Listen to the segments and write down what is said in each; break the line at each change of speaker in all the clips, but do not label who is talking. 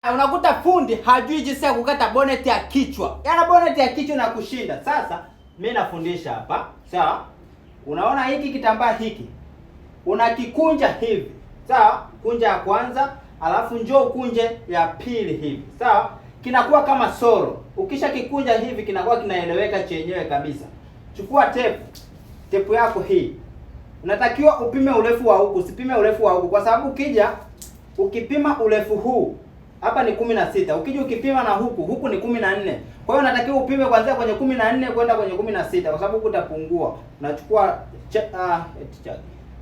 Unakuta fundi hajui jinsi ya kukata bonnet ya kichwa. Yaani bonnet ya kichwa na kushinda. Sasa mimi nafundisha hapa. Sawa? Unaona hiki kitambaa hiki. Unakikunja hivi. Sawa? Kunja ya kwanza, alafu njoo kunje ya pili hivi. Sawa? Kinakuwa kama soro. Ukisha kikunja hivi kinakuwa kinaeleweka chenyewe kabisa. Chukua tepu yako hii. Unatakiwa upime urefu wa huku, usipime urefu wa huku kwa sababu ukipima urefu huu hapa ni 16. Ukija ukipima na huku ni 14. Kwa hiyo unatakiwa upime kuanzia kwenye 14 kwenda kwenye 16 kwa sababu huku utapungua.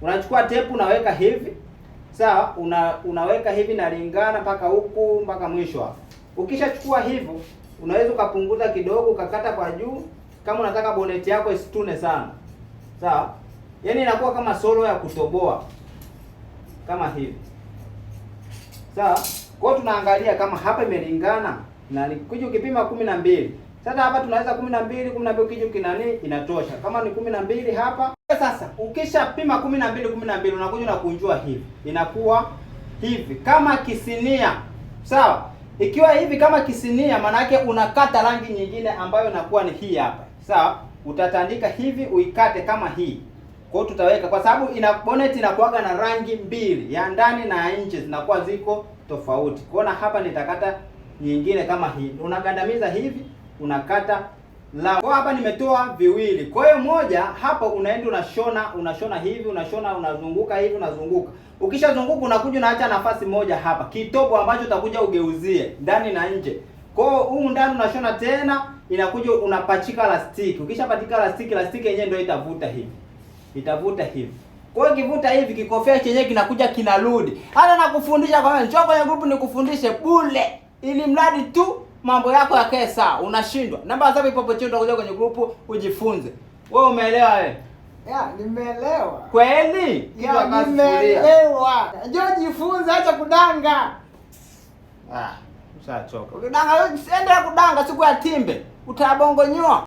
Unachukua tepu unaweka hivi. Sawa? Unaweka hivi na lingana mpaka huku mpaka mwisho hapo. Ukishachukua hivyo, unaweza ukapunguza kidogo ukakata kwa juu kama unataka bonnet yako isitune sana. Sawa? Yaani inakuwa kama solo ya kutoboa. Kama hivi. Sawa? Kwa hiyo tunaangalia kama hapa imelingana na ukija ukipima 12. Sasa hapa tunaweza 12 ukija ukinani inatosha. Kama ni 12 hapa. Sasa ukishapima 12 unakuja unakunjua hivi. Inakuwa hivi kama kisinia. Sawa? Ikiwa hivi kama kisinia maana yake unakata rangi nyingine ambayo inakuwa ni hii hapa. Sawa? Utatandika hivi uikate kama hii. Kwa hiyo tutaweka kwa sababu bonnet inakuwaga na rangi mbili, ya ndani na nje zinakuwa ziko tofauti. Kuona hapa nitakata nyingine kama hii. Unagandamiza hivi, unakata la. Kwa hapa nimetoa viwili. Kwa hiyo moja hapa unaenda unashona hivi, unazunguka hivi, unazunguka. Ukishazunguka unakuja unaacha nafasi moja hapa. Kitobo ambacho utakuja ugeuzie ndani na nje. Kwa hiyo huu ndani unashona tena, inakuja unapachika lastiki. Ukishapachika lastiki yenyewe ndio itavuta hivi. Itavuta hivi. Kwa hiyo kivuta hivi kikofia chenyewe kinakuja kinarudi. Hata nakufundisha kwa njoo kwenye group nikufundishe bure. Ili mradi tu mambo yako yakae sawa. Unashindwa. Namba za hapo chini utakuja kwenye group ujifunze. Wewe umeelewa wewe?
Ya, nimeelewa.
Kweli?
Ya, nimeelewa. Njoo jifunze acha kudanga.
Ushachoka. Ukidanga wewe usiende kudanga siku ya timbe. Utabongonyoa.